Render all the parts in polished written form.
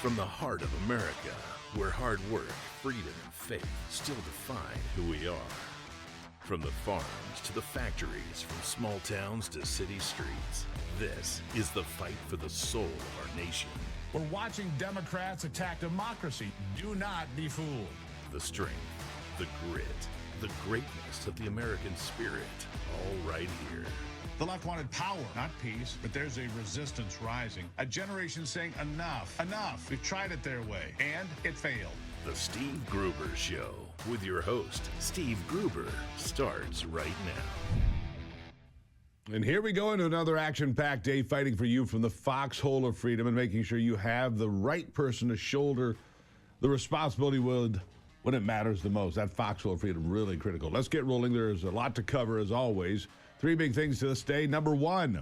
From the heart of America, where hard work, freedom, and faith still define who we are. From the farms to the factories, from small towns to city streets, this is the fight for the soul of our nation. We're watching Democrats attack democracy. Do not be fooled. The strength, the grit, the greatness of the American spirit, all right here. The left wanted power, not peace, but there's a resistance rising. A generation saying enough, enough. We've tried it their way, and it failed. The Steve Gruber Show with your host, Steve Gruber, starts right now. And here we go into another action-packed day fighting for you from the foxhole of freedom and making sure you have the right person to shoulder the responsibility when it matters the most. That foxhole of freedom, really critical. Let's get rolling. There's a lot to cover, as always. Three big things to this day. Number one,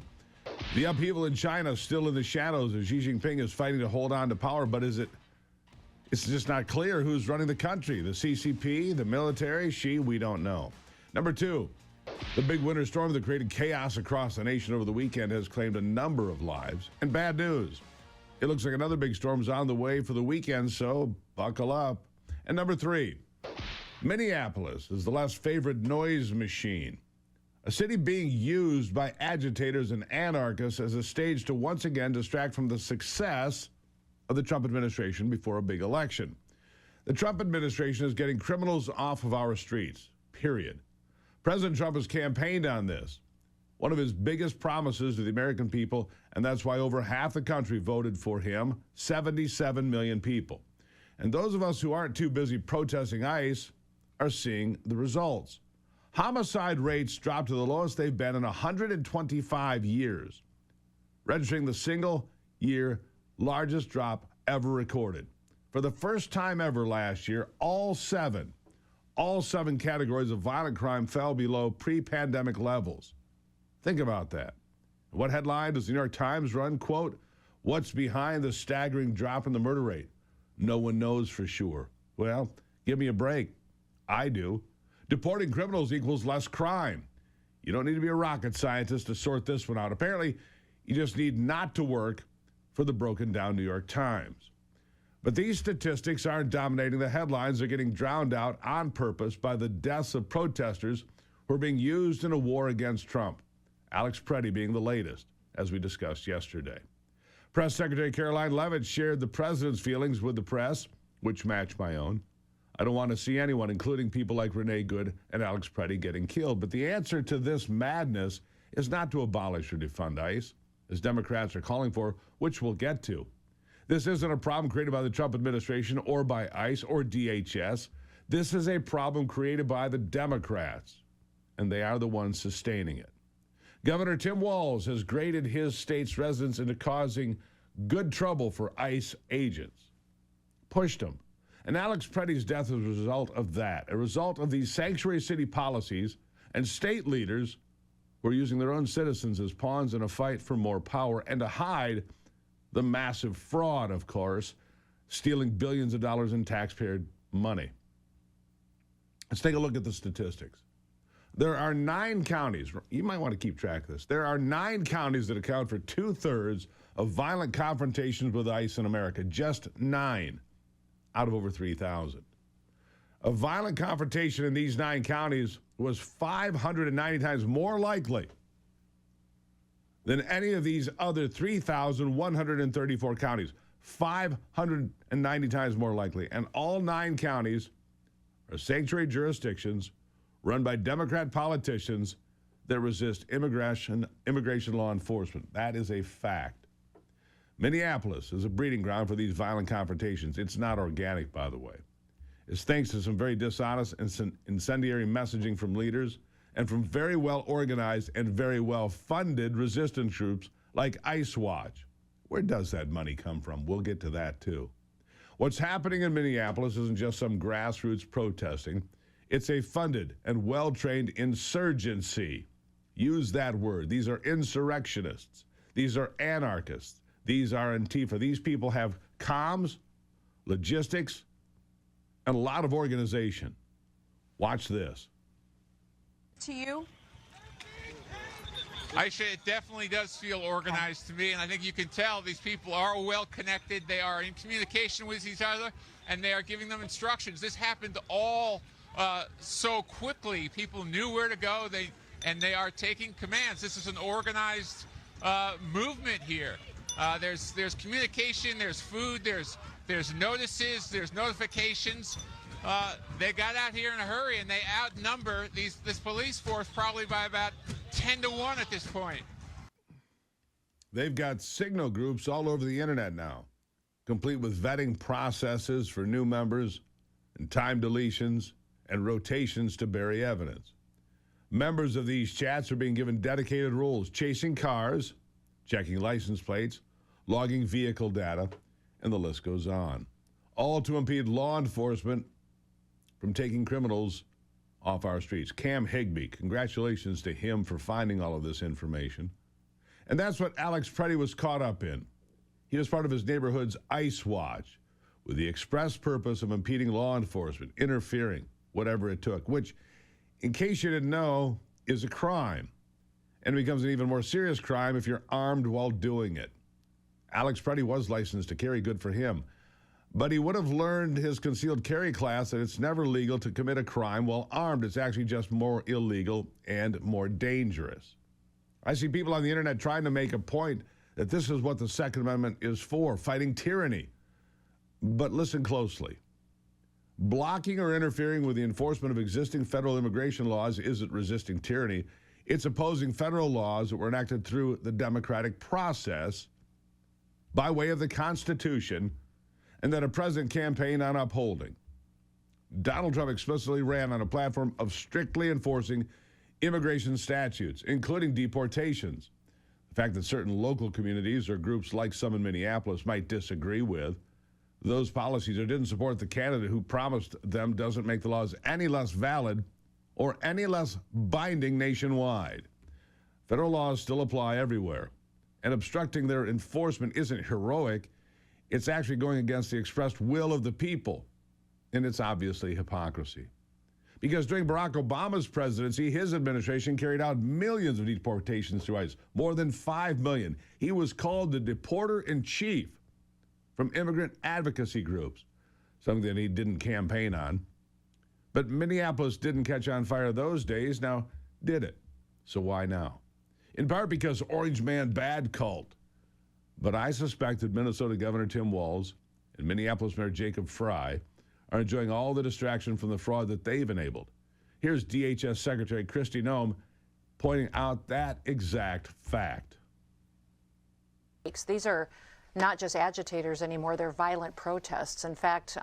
the upheaval in China still in the shadows as Xi Jinping is fighting to hold on to power, but it's just not clear who's running the country. The CCP, the military, Xi, we don't know. Number two, the big winter storm that created chaos across the nation over the weekend has claimed a number of lives. And bad news, it looks like another big storm's on the way for the weekend, so buckle up. And number three, Minneapolis is the less favorite noise machine. A city being used by agitators and anarchists as a stage to once again distract from the success of the Trump administration before a big election. The Trump administration is getting criminals off of our streets, period. President Trump has campaigned on this, one of his biggest promises to the American people, and that's why over half the country voted for him, 77 million people. And those of us who aren't too busy protesting ICE are seeing the results. Homicide rates dropped to the lowest they've been in 125 years, registering the single-year largest drop ever recorded. For the first time ever last year, all seven categories of violent crime fell below pre-pandemic levels. Think about that. What headline does the New York Times run? Quote, "What's behind the staggering drop in the murder rate? No one knows for sure." Well, give me a break. I do. Deporting criminals equals less crime. You don't need to be a rocket scientist to sort this one out. Apparently, you just need not to work for the broken down New York Times. But these statistics aren't dominating the headlines. They're getting drowned out on purpose by the deaths of protesters who are being used in a war against Trump. Alex Preddy being the latest, as we discussed yesterday. Press Secretary Caroline Leavitt shared the president's feelings with the press, which match my own. I don't want to see anyone, including people like Renee Good and Alex Preddy, getting killed. But the answer to this madness is not to abolish or defund ICE, as Democrats are calling for, which we'll get to. This isn't a problem created by the Trump administration or by ICE or DHS. This is a problem created by the Democrats, and they are the ones sustaining it. Governor Tim Walz has graded his state's residents into causing good trouble for ICE agents. Pushed them. And Alex Preddy's death is a result of that, a result of these sanctuary city policies and state leaders who are using their own citizens as pawns in a fight for more power and to hide the massive fraud, of course, stealing billions of dollars in taxpayer money. Let's take a look at the statistics. There are 9 counties, you might want to keep track of this. There are 9 counties that account for 2/3 of violent confrontations with ICE in America, just 9 out of over 3,000. A violent confrontation in these 9 counties was 590 times more likely than any of these other 3,134 counties. 590 times more likely. And all 9 counties are sanctuary jurisdictions run by Democrat politicians that resist immigration law enforcement. That is a fact. Minneapolis is a breeding ground for these violent confrontations. It's not organic, by the way. It's thanks to some very dishonest and incendiary messaging from leaders and from very well organized and very well funded resistance groups like ICE Watch. Where does that money come from? We'll get to that too. What's happening in Minneapolis isn't just some grassroots protesting. It's a funded and well-trained insurgency. Use that word. These are insurrectionists. These are anarchists. These are Antifa. These people have comms, logistics, and a lot of organization. Watch this. To you, Aisha, it definitely does feel organized to me, and I think you can tell these people are well connected. They are in communication with each other, and they are giving them instructions. This happened all so quickly. People knew where to go, and they are taking commands. This is an organized movement here. There's communication, there's food, there's notices, there's notifications. They got out here in a hurry, and they outnumber this police force probably by about 10 to 1 at this point. They've got signal groups all over the internet now, complete with vetting processes for new members and time deletions and rotations to bury evidence. Members of these chats are being given dedicated roles, chasing cars, checking license plates, logging vehicle data, and the list goes on, all to impede law enforcement from taking criminals off our streets. Cam Higbee, congratulations to him for finding all of this information. And that's what Alex Preddy was caught up in. He was part of his neighborhood's ICE watch with the express purpose of impeding law enforcement, interfering, whatever it took, which, in case you didn't know, is a crime. And it becomes an even more serious crime if you're armed while doing it. Alex Preddy was licensed to carry, good for him. But he would have learned his concealed carry class that it's never legal to commit a crime while armed. It's actually just more illegal and more dangerous. I see people on the internet trying to make a point that this is what the Second Amendment is for, fighting tyranny. But listen closely. Blocking or interfering with the enforcement of existing federal immigration laws isn't resisting tyranny. It's opposing federal laws that were enacted through the democratic process by way of the Constitution and that a president campaigned on upholding. Donald Trump explicitly ran on a platform of strictly enforcing immigration statutes, including deportations. The fact that certain local communities or groups like some in Minneapolis might disagree with those policies or didn't support the candidate who promised them doesn't make the laws any less valid or any less binding nationwide. Federal laws still apply everywhere, and obstructing their enforcement isn't heroic. It's actually going against the expressed will of the people, and it's obviously hypocrisy. Because during Barack Obama's presidency, his administration carried out millions of deportations through ICE, more than 5 million. He was called the deporter-in-chief from immigrant advocacy groups, something that he didn't campaign on. But Minneapolis didn't catch on fire those days, now did it? So why now? In part because Orange Man Bad cult. But I suspect that Minnesota Governor Tim Walz and Minneapolis Mayor Jacob Frey are enjoying all the distraction from the fraud that they've enabled. Here's DHS Secretary Kristi Noem pointing out that exact fact. These are not just agitators anymore, they're violent protests. In fact,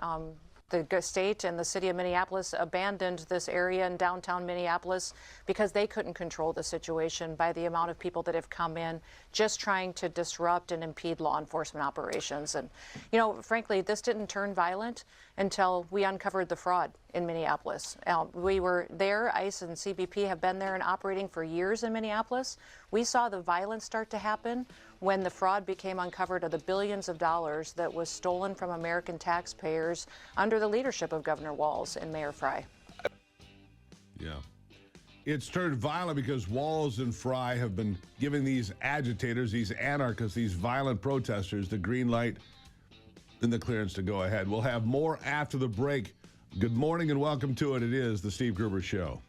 the state and the city of Minneapolis abandoned this area in downtown Minneapolis because they couldn't control the situation by the amount of people that have come in just trying to disrupt and impede law enforcement operations. And, you know, frankly, this didn't turn violent until we uncovered the fraud in Minneapolis. We were there, ICE and CBP have been there and operating for years in Minneapolis. We saw the violence start to happen when the fraud became uncovered of the billions of dollars that was stolen from American taxpayers under the leadership of Governor Walz and Mayor Frey. Yeah. It's turned violent because Walz and Frey have been giving these agitators, these anarchists, these violent protesters the green light and the clearance to go ahead. We'll have more after the break. Good morning and welcome to it. It is the Steve Gruber Show.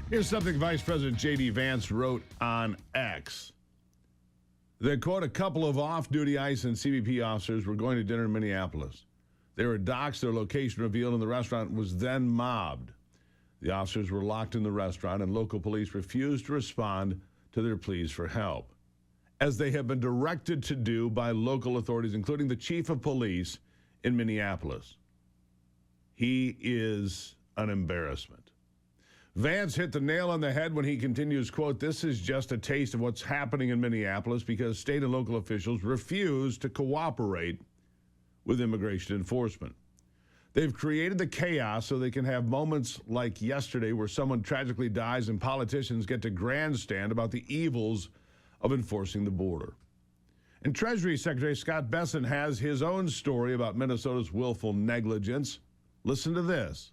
Here's something Vice President J.D. Vance wrote on X. That, quote, a couple of off-duty ICE and CBP officers were going to dinner in Minneapolis. They were doxxed, their location revealed, and the restaurant was then mobbed. The officers were locked in the restaurant, and local police refused to respond to their pleas for help, as they have been directed to do by local authorities, including the chief of police in Minneapolis. He is an embarrassment. Vance hit the nail on the head when he continues, quote, this is just a taste of what's happening in Minneapolis because state and local officials refuse to cooperate with immigration enforcement. They've created the chaos so they can have moments like yesterday where someone tragically dies and politicians get to grandstand about the evils of enforcing the border. And Treasury Secretary Scott Bessent has his own story about Minnesota's willful negligence. Listen to this.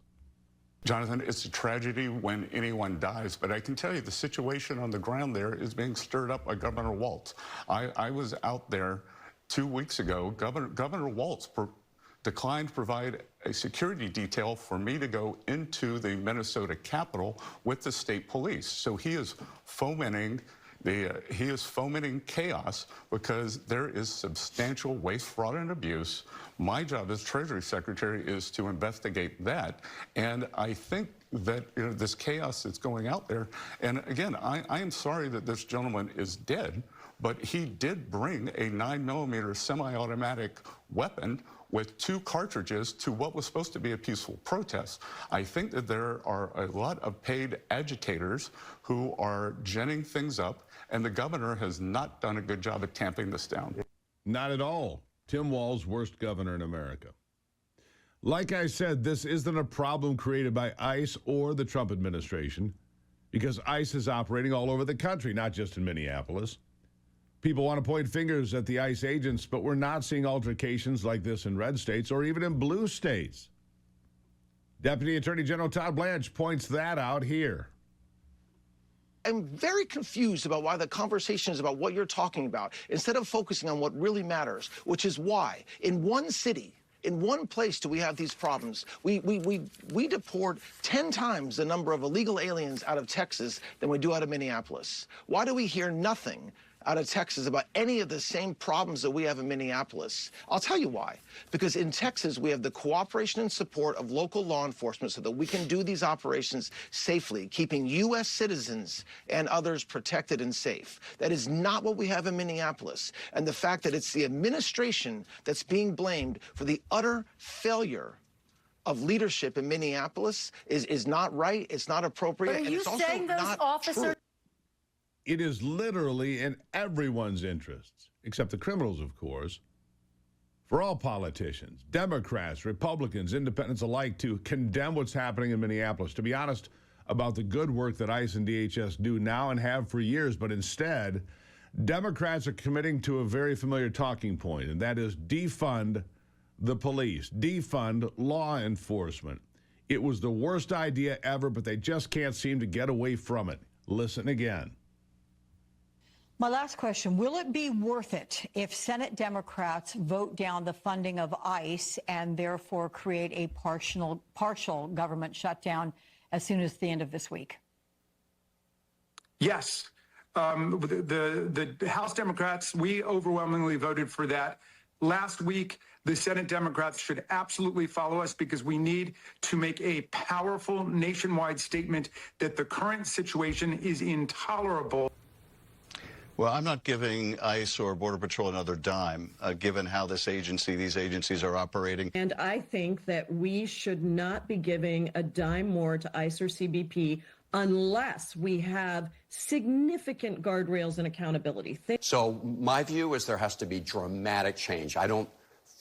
Jonathan, it's a tragedy when anyone dies, but I can tell you the situation on the ground there is being stirred up by Governor Walz. I was out there 2 weeks ago. Governor Walz declined to provide a security detail for me to go into the Minnesota Capitol with the state police. So he is fomenting chaos because there is substantial waste, fraud, and abuse. My job as Treasury Secretary is to investigate that. And I think that this chaos that's going out there, and again, I am sorry that this gentleman is dead, but he did bring a 9mm semi-automatic weapon with 2 cartridges to what was supposed to be a peaceful protest. I think that there are a lot of paid agitators who are ginning things up, and the governor has not done a good job at tamping this down. Not at all. Tim Walz, worst governor in America. Like I said, this isn't a problem created by ICE or the Trump administration, because ICE is operating all over the country, not just in Minneapolis. People want to point fingers at the ICE agents, but we're not seeing altercations like this in red states or even in blue states. Deputy Attorney General Todd Blanche points that out here. I'm very confused about why the conversation is about what you're talking about instead of focusing on what really matters, which is why in one city, in one place do we have these problems. We deport 10 times the number of illegal aliens out of Texas than we do out of Minneapolis. Why do we hear nothing out of Texas about any of the same problems that we have in Minneapolis? I'll tell you why. Because in Texas, we have the cooperation and support of local law enforcement so that we can do these operations safely, keeping U.S. citizens and others protected and safe. That is not what we have in Minneapolis. And the fact that it's the administration that's being blamed for the utter failure of leadership in Minneapolis is not right, it's not appropriate, and it's also not true. It is literally in everyone's interests, except the criminals, of course, for all politicians, Democrats, Republicans, independents alike, to condemn what's happening in Minneapolis, to be honest about the good work that ICE and DHS do now and have for years. But instead, Democrats are committing to a very familiar talking point, and that is defund the police, defund law enforcement. It was the worst idea ever, but they just can't seem to get away from it. Listen again. My last question, will it be worth it if Senate Democrats vote down the funding of ICE and therefore create a partial government shutdown as soon as the end of this week? Yes. The House Democrats, we overwhelmingly voted for that. Last week, the Senate Democrats should absolutely follow us because we need to make a powerful nationwide statement that the current situation is intolerable. Well, I'm not giving ICE or Border Patrol another dime, given how these agencies are operating. And I think that we should not be giving a dime more to ICE or CBP unless we have significant guardrails and accountability. So my view is there has to be dramatic change. I don't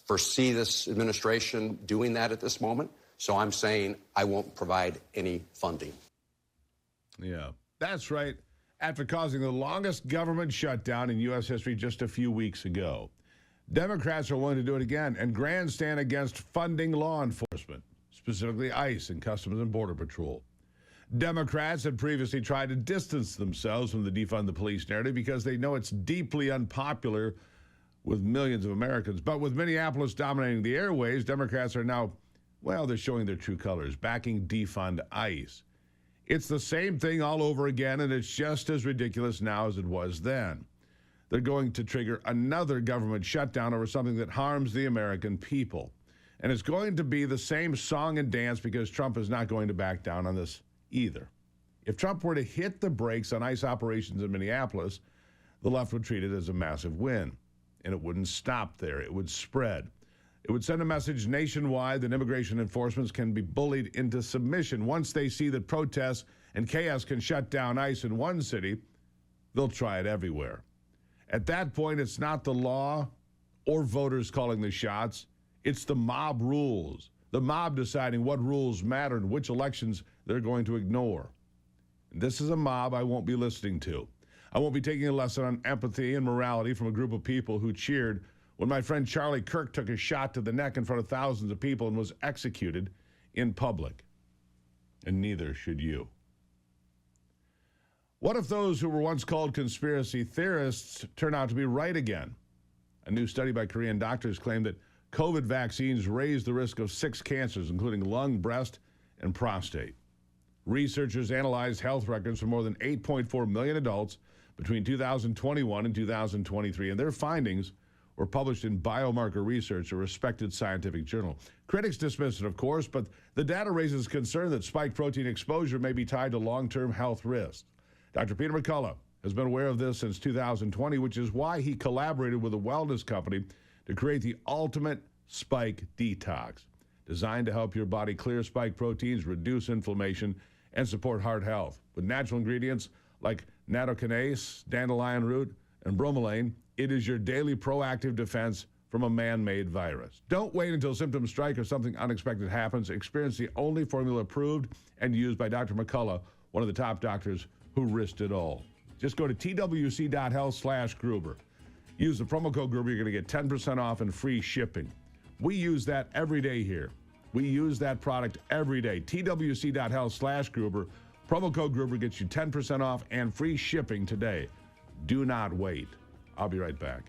foresee this administration doing that at this moment. So I'm saying I won't provide any funding. Yeah, that's right. After causing the longest government shutdown in U.S. history just a few weeks ago, Democrats are willing to do it again and grandstand against funding law enforcement, specifically ICE and Customs and Border Patrol. Democrats had previously tried to distance themselves from the defund the police narrative because they know it's deeply unpopular with millions of Americans. But with Minneapolis dominating the airwaves, Democrats are now, well, they're showing their true colors, backing defund ICE. It's the same thing all over again, and it's just as ridiculous now as it was then. They're going to trigger another government shutdown over something that harms the American people. And it's going to be the same song and dance because Trump is not going to back down on this either. If Trump were to hit the brakes on ICE operations in Minneapolis, the left would treat it as a massive win. And it wouldn't stop there. It would spread. It would send a message nationwide that immigration enforcement can be bullied into submission. Once they see that protests and chaos can shut down ICE in one city, they'll try it everywhere. At that point, it's not the law or voters calling the shots. It's the mob rules. The mob deciding what rules matter and which elections they're going to ignore. And this is a mob I won't be listening to. I won't be taking a lesson on empathy and morality from a group of people who cheered when my friend Charlie Kirk took a shot to the neck in front of thousands of people and was executed in public. And neither should you. What if those who were once called conspiracy theorists turn out to be right again? A new study by Korean doctors claimed that COVID vaccines raise the risk of 6 cancers, including lung, breast, and prostate. Researchers analyzed health records for more than 8.4 million adults between 2021 and 2023, and their findings were published in Biomarker Research, a respected scientific journal. Critics dismiss it, of course, but the data raises concern that spike protein exposure may be tied to long-term health risks. Dr. Peter McCullough has been aware of this since 2020, which is why he collaborated with a wellness company to create the ultimate spike detox, designed to help your body clear spike proteins, reduce inflammation, and support heart health. With natural ingredients like nattokinase, dandelion root, and bromelain, it is your daily proactive defense from a man-made virus. Don't wait until symptoms strike or something unexpected happens. Experience the only formula approved and used by Dr. McCullough, one of the top doctors who risked it all. Just go to twc.health/Gruber. Use the promo code Gruber. You're going to get 10% off and free shipping. We use that every day here. We use that product every day. twc.health/Gruber. Promo code Gruber gets you 10% off and free shipping today. Do not wait. I'll be right back.